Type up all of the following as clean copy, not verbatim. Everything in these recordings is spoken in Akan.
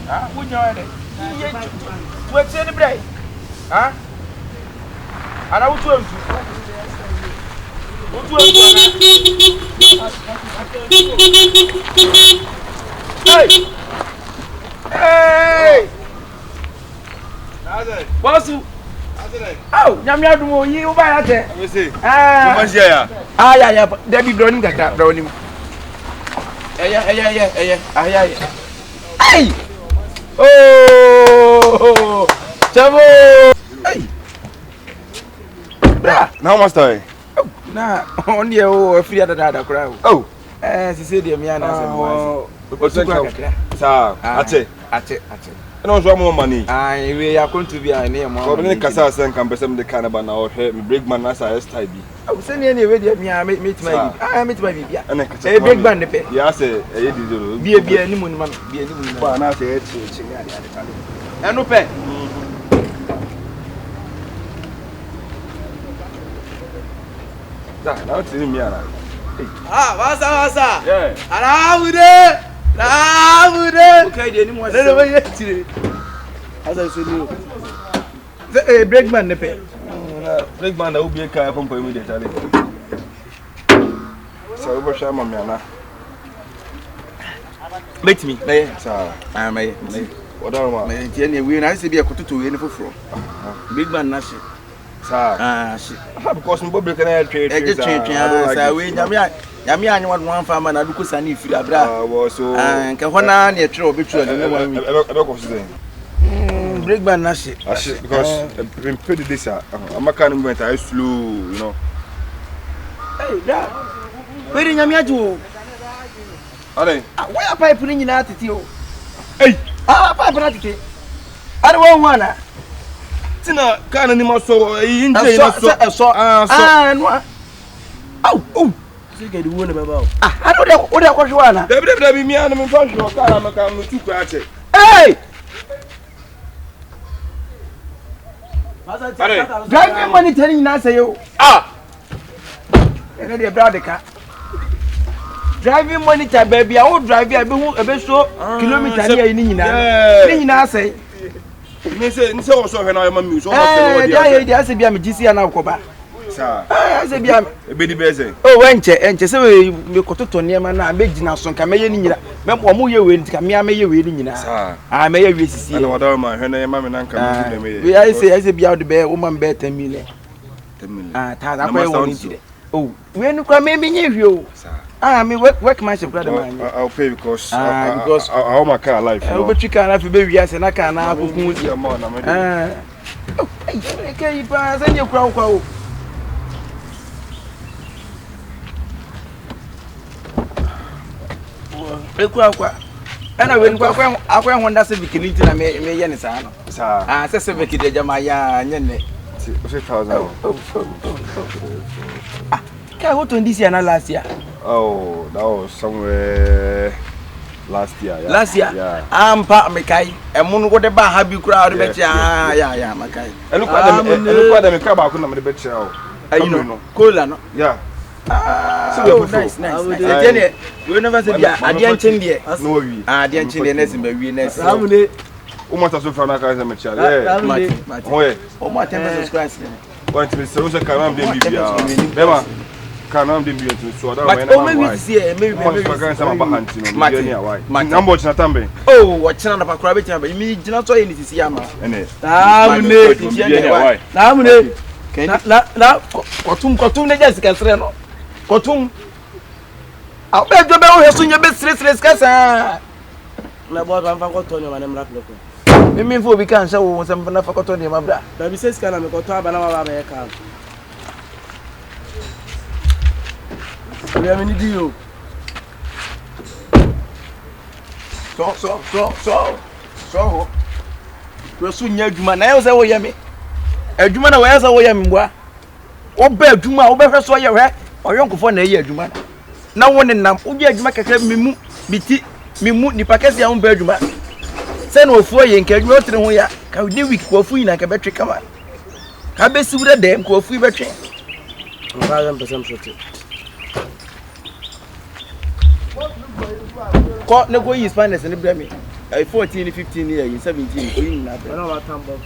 Ah, we know it. What's in the break? Huh? And I will tell you. Hey! What's you? Oh, Yamia do you buy that? I say. Ah, yeah. Debbie Browning got that Browning. Yeah. Hey! Oh! Chavo! Hey! Now must I? Oh, nah, only a free other crowd. Oh, she said, Yamiana. Sir, at it. I don't want more money. We are going to be a name. Probably Casas and Campesam the Cannabana or Big Man as I STB. I will send you anyway. I meet my baby. And a big band. Yes, be a new moon, be a new one. I say, and no pen. Now it's in me. Wasa. Yeah. Okay, the new one. As I said, the breakman, the pay. Breakman, will be a car from immediately. So, what's your mamma? Let me, sir. I may. What are we? We nice to be a cutter to any for big man, Nash. Sir, because Bobby can trade. Yamia, one farmer and Lucas and if you are was so and Kahana near Troll between Breakman Nash. Because been pretty this. I'm a kind of went I slew, you know. Hey, that. Where in Yamiaju? Are they? Why are I putting in attitude? Hey, pipe attitude. I don't want one. Tina can't anymore so in oh. Get the one about. I know that what I was one. Debbie, me and me function or come to catch it. Hey! Drive money telling us you. And then they brought the car. Driving money to baby, I will drive you a bit so kilometer near Nina say. Me say, so when I am a muse. I say, be a GC and Alcoba. Sir, I say, be a baby busy. Oh, went and just say, we got to near man, I beg you some Camellia. Member, you will come here, may you reading. I may have see. I know what my mamma and uncle. I say, be out the bear, woman, bear 10 million. 10 million. Oh, when you come, maybe you. I mean, work myself, brother. I'll pay because I own my car life. But you can't have a baby, yes, and I can't have a mood. Okay, you pass and you crow. And I went when that's a bikini to me, Yanisano. I said, Seviki de Jamaya, and Yene. 6,000. What on this year and last year? Oh, that was somewhere last year. Yeah. Last year? Yeah. I'm part Mackay. And Moon, what about have you crowd? Yeah, Mackay. And look at them, come back on the bed show. You know, Cola, yeah. Nice. You never said, I didn't change it. No, I didn't change the next in the next. How many? Almost as if I'm not going to make sure. Oh, my tempers scratch. Want to be so can't be never. Can't be so maybe see maybe number Natambe. Oh, what's on a crab? You mean not so anything to Yama? Now, Cotum, Jessica, Cotum. I'll bet the bell has soon your best restless casa. My boy, I'm forgotten your name. I mean, for we can't show some forgotten your mother. Baby says, can I make a tab and our car? We have any deal. So. We're soon your Juma. I was a way me. A Juma, where's a way I'm wa. Oh, bear Juma, over so your hair, or young for a year Juma. No one in Nam, Uja Jumaka can me biti, me moot ni Pacassia on bear Juma. Send no for you and can go to the way. Can we do with coffee like a battery come on? Can be suited them coffee battery. 1,000% Caught no go is finest and blame me. 14, 15 years, 17. I don't know what time about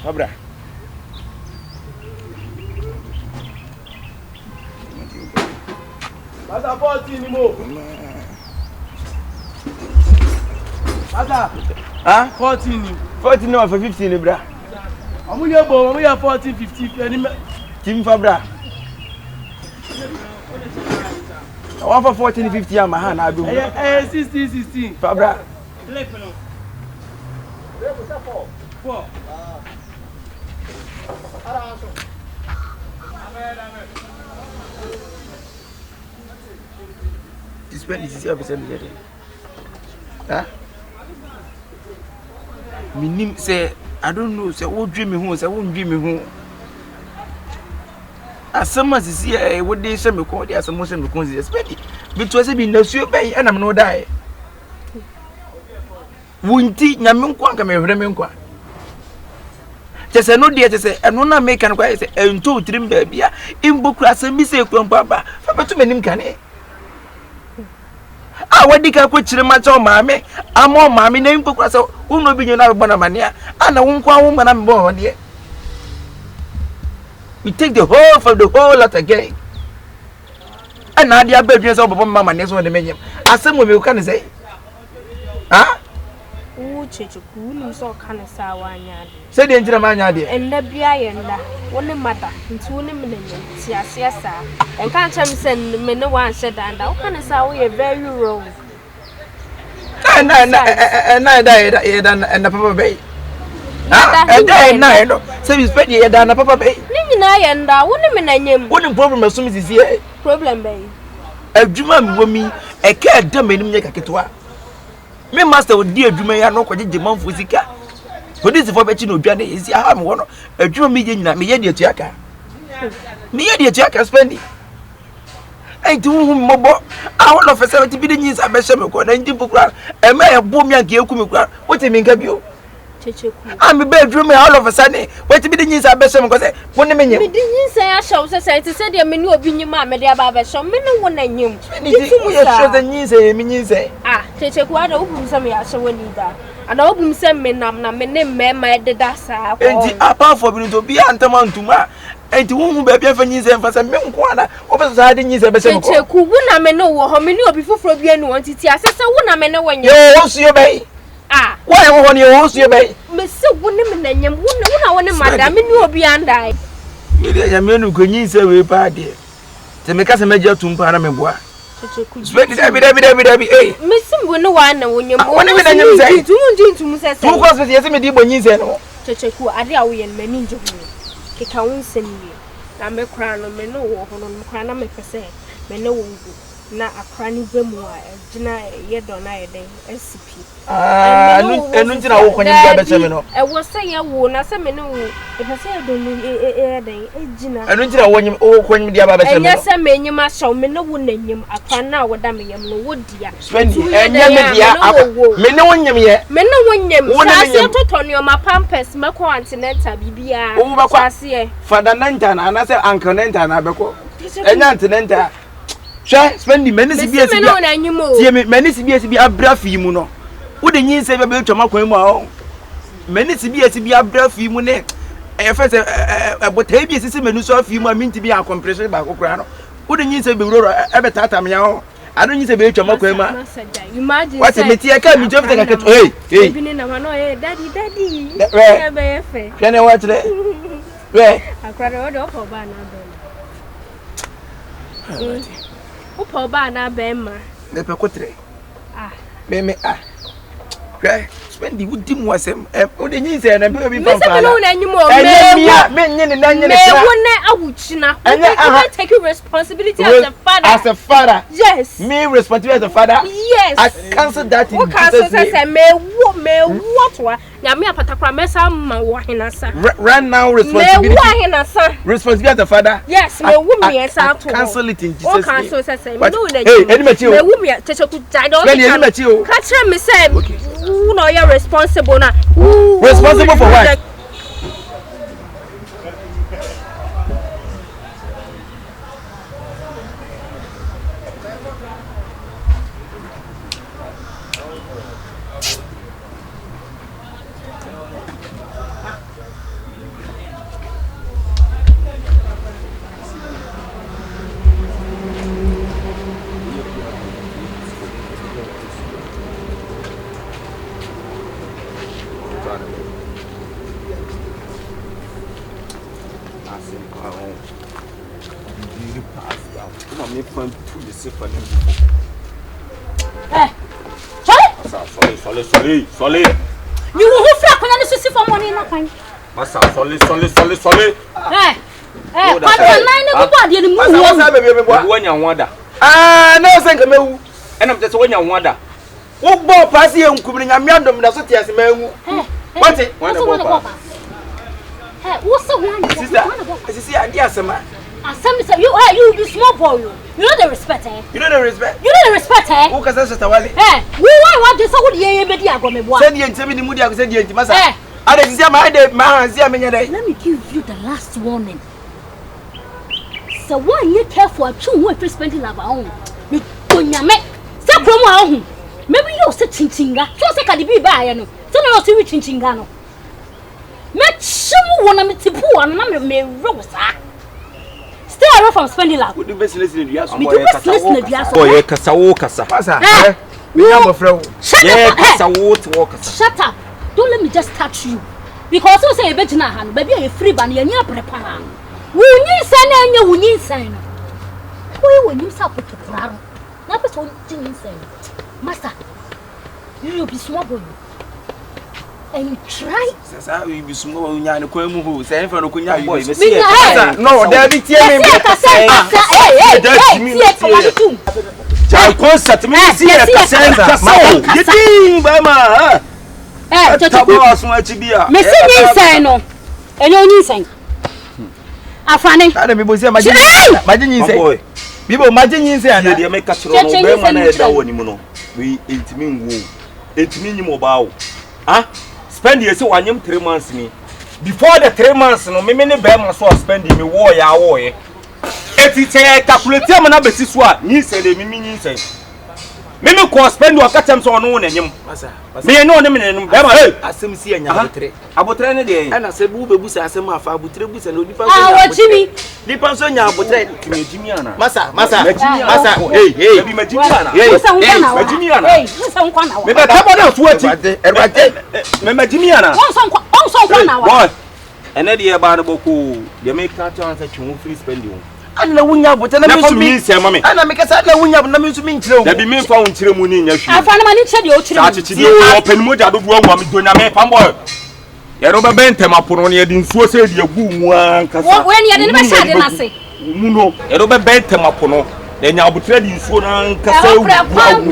Abra. Ada 14 mo. Ada. Ah, 14. 14 no for 15 bra. Omu ye 14 50 ani team fa bra. I want for 14 50 am ha na adu. 16 fa bra. Four. Spendy is here beside me. Huh? Minim say I don't know say what dream me who say won't dream me who. As some as is here what they say me call there some motion me call Spendy. But was be no sure bay and I'm no die. Wunti nyame nkwa nka me hwere me nkwa. Chese no dia chese eno na make kan kwa say ento trim ba bia imboku asem bi say kwampa ba fa betu menim kane. Ah, what did I put to the match on mammy? I'm on mammy name for us. Who will be your bonamania? And I won't call woman I'm born here. We take the whole for the whole lot again. And now the bedrooms of Mamma next one the menu. As some of you can say, ah, oh, Kyekyeku, so can a sour yard. Say the engine man idea. And the Bianda, one mother, into 1 minute, yes, sir. And can't send me no one said, and how can I say we very wrong? And I died and the Papa Bay. And I know, so you spend the Dana Papa Bay. Nina and I wouldn't what the problem as soon as is here? Problem Bay. A Juma with me, a cat dumb in Yakatwa. Me master would dear Juma, no quite the month for Zika. But this is for Betino Johnny is I am one a Juma median, me yet Jacka. Me yet Jacka Spendy. Ain't to whom mobile. I want for 70 billion years. I bet some of 19 book. And may have boom young Kyekyeku. What do you mean, have you? I'm a bedroom all of a sudden. What billion years I bet some of us. One minute. We didn't say I shall say to say the menu of your mamma, dear Baba, so many one I knew. Ah, Kyekyeku, I open some years when you die. And I open some men, I'm not men, my dasa. And apart from to be antamount to ma. And to whom baby and for some young corner, over the hiding is a better. Kyekyeku, when I may know how many before for being wanted. I said, when I may know when you host your bay. Ah, why won't you host your bay? Miss Women and you wouldn't want madam, and you will be undie. You mean who can you say we party? To make us a major to Parameboa. Spend it every day. Miss Winno one when you want to say, 2 courses, yes, me did when you said, Kyekyeku, I dare we and many to me. He can't send me. I'm a crown of men, no, on crown of me for say, men no one go. Now a cranny bemoir, Jina, yet on I day, SCP. And I walk on your seminar. I was saying, I won't, I said, if I say I don't know a day, Jina. I don't know when you all when you have a yes, I mean, you must show me no one name him. I can't now what I mean, no wood dear. Spendy, and me no one yet. Men no one name. One I said to on your pampers, my continental BBA. Oh, I see. Father Nantana, and I said Uncle Nantana, and Nantana. Spendy, many CBS, many CBS be a braffy muno. Would the news say about Tomaco? Many CBS be a braffy mune. A first but heavy system and so few more mean to be a compression by Ocrano. Would the news say be ever tatamio? I don't need to be Tomaco. Imagine what's a meteor coming to take a hey, daddy. Can I watch that? Where? I cried out for banana. Upo ba na bema. Le pekotre. Ah. Me ah. Right. Spendy wudi mu asem. O de nyin se na be bi pampa. Me se no na nyimo me nyin na nyin se. Me wona awuchina. I take responsibility as a father. As a father. Yes. Me responsibility as a father. Yes. I cancel that in Jesus' name. O cancel say me what wa. Nyame apatakra me sa ma wo henasa. Right now responsibility. Me wo henasa. Responsibility as a father. Yes, me wo me esa to. Cancel it in Jesus' name. O cancel say me no na. Hey, eni machi o. Me wo me Kyekyeku jai don. Eni machi o. Ka kire me say who no you responsible na. Responsible for what? me fan to the sifan. Sorry. You will reflect on the system for money in a pint. Massa, sorry. But nobody in the moon. When you wonder. Ah, no, thank you. And I'm just when you wonder. What ball pass here and coming a random that's what yes, man. What's it? What's the one? Sister, yes, man. Some say you be small boy. You know the respect, eh? You know the respect. You know the respect, eh? Who can say Wally? Eh, why want this? How would you be able to send you and tell me the moody? I said, yes, Massa. I didn't see my man. Let me give you the last warning. So why you careful? I'm too much spending our own. You don't make. Stop from our own. Maybe you're sitting chinga. So say can be by you know. So no see we chinga no. Make sure one of me poor and I'm me rose. Stay away from spending lab. Would the best listen to you? We do best listen to you. Oh, yeah, Kasa. We have a friend. Shut up. Don't let me just touch you. Because you say a bit in a hand, baby, a free bunny and you're prepared. We need sign and you need sign. Who will you suffer to Clara? Not so insane. Master, you will be small boy. And try. Says I will be small in Yan Quemu, saying for Kunya boy. No, there be tearing. I concert me see a Cassandra. You think, Bama? Missing sign no. And you need sign. I find it. I don't know. Imagine you say, people imagine you say, and you make a strong we 8 mean 8 mean mobile. Ah, spend years 3 months me. Before the 3 months, no, me many bear so spending me war ya war. It's a calculate him and a swat, you say, the mimi say. Mimi ko spend your catch so no him. Me no him in asem si anya abotre ne de na se bu bebu sa asem afa abotre bu se no dipa so ah wachimi dipa so nya abotre kimejimi ana masa hey be majimi ana majimi ana hey musa nkwa na wa me be tabo na so achi erwate me majimi ana on nkwa na wa ene de ba na boku de me ka to ansa twu free spending ana wunya abotre na me so mi se mame ana me kasa na wunya na me so mi nkyere da bi me fa nkyere mu ni nya hwi afa na ma ni kye de o kyere sa chichi o pen mo ja do do wa mi do nya me pambo yero be bentem apono ne de nsuo se de agu mu ankasa we ne de be sha de na se mu no yero be bentem apono de nya abotre de nsuo na ankasa agu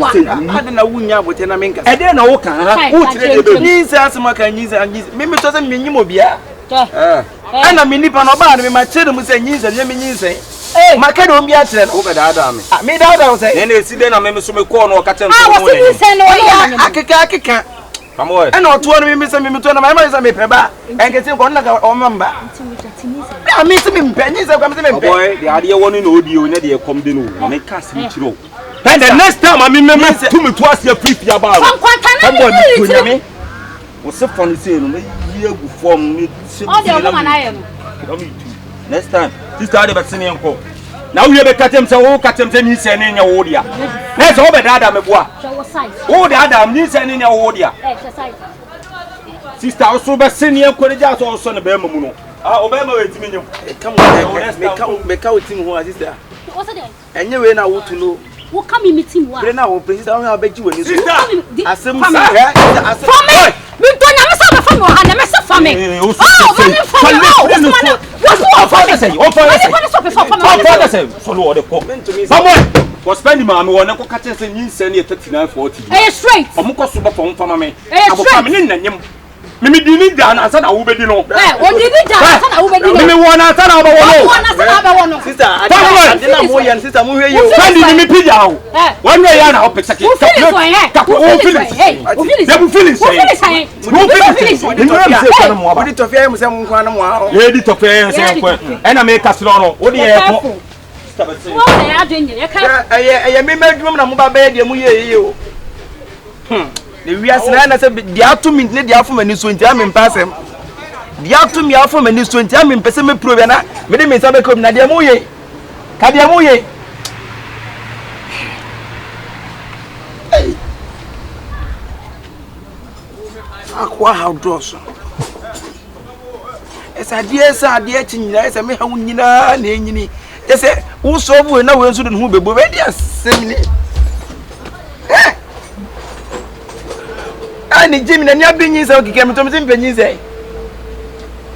ade na wunya abotre na me nkasa ede na wo kan ha wo tire de ni se asema kan ni se me me to se me nyimo bia ana me nipa no ba na me ma kire mu se nyi se me nyi se maka do mbi akire no be daada me me daada say nene si de na me so me ko no ka tem so no ne se no ya akeka pamoy ana oto no me se me to na ma se me peba enkete ko na ka o mamba na me se me mpenyi se kwa me se me mpe boy de ade woni na odi o ne de kom de no me ka se me kire o then the next time I me to me to asia free pia ba o me o se fon se no me yegu form ni se o de o ma na ye no next time sister de betene enko na wo ye be katem se wo katem se ni se ne nya wo dia na se wo be dada me boa wo de adam ni se ne nya wo dia sister wo so be se ne enko ne ja so ne be mamu no ah o be ma we timi nyum me ka o timi ho sister wo se de enye we na wo tu no wo ka mi meeting wa we na wo sister wo be ji woni so asem sa from me mi to nya me sa be from ha na me se from me oh me from for spend my me won ko ka che se nyin se ne 3940 eh straight omo ko so ba fo mfama me aboka me ne nyem me di ni da na asa na wo be di no o di ni da asa na wo be di no me wona asa na ba wono sister ade na mo yan sister mo hwe you spend ni me pija wo won we ya na o pesa ke ka ko o feelings odi tofia mu se mo kwa na mo a ye di tofia se nkwa e na me ka sro no wo di e ko wo ya adwenye ye ka eye me madwum na mo ba be de mu ye o the wiase na say dia to me ne dia fo mani so ntia me mpasem dia to me afo mani so ntia me mpese me pro na me de me sa be kom na dia mu ye ka dia mu ye akwa how dross esa dia chinyina esa me ha nyina na enyini ese wo so bu na we nso de ho bebo we dia semni ani jimi na nya benyin se okike me to me penyin se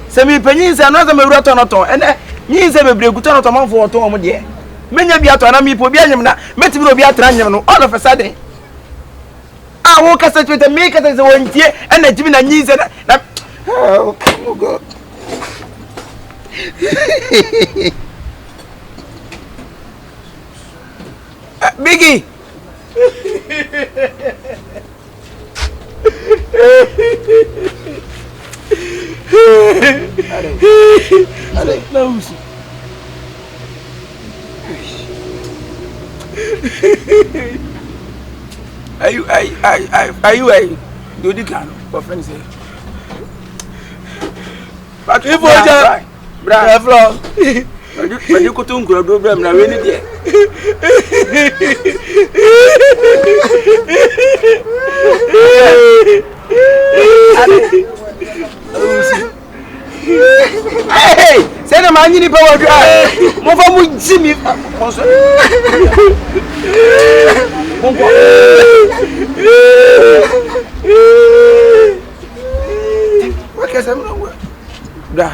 se mi penyin se no za me wura tonoton ene nyin se bebre guto no to manfo oton o mo de menya bi ato na mi po bi anyem na metimi no bi atra anyem no all of a sudden wo kasa twete me kasa se wontie ene jimi na nyin se na oh god Biggie. Allez, là aussi. Are you do the can for friends here? But if bra floor. But you could do problem na we need there. Hey, say na man ni power drive. Mo fa mu jimi. Bongo. What can I say? Bra.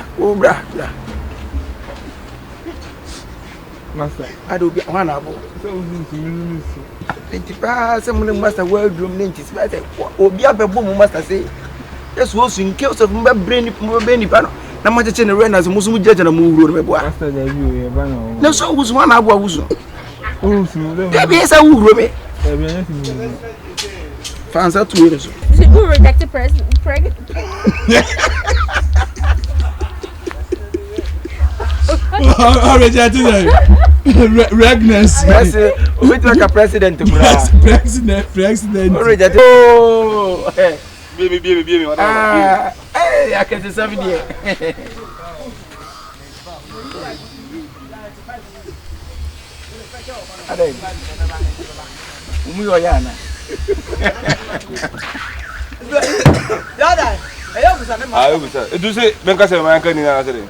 Master, I do be one abo. So we some master world room ninjas. I say, Obi Abebo master say, yes, was in case of my brain, pano. Na much in the rain as a Muslim judge and a move road. Master, no, so was one abo. Yes, I will robe. Fans are 2 years. Who rejected pregnant? I rejected it. Regness. We like a president. President. Oh, Baby. Hey, I can see something here. Ade. Umuyo yana. Dada, ayo busa. Do say benka se man kan ni na say.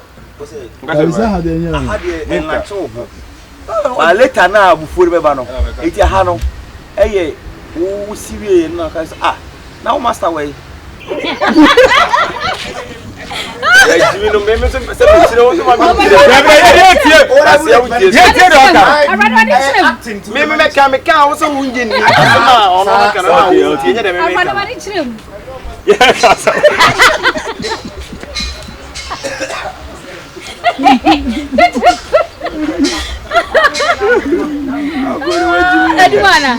Later na before be ba no. Eti ha no. Eye wo siwie no ka say na wo master way. Ya jimi no me se chire wo so ma mi. Me ka wo so wunje ni. Ono na kana na wo tie nya de me. Edwana.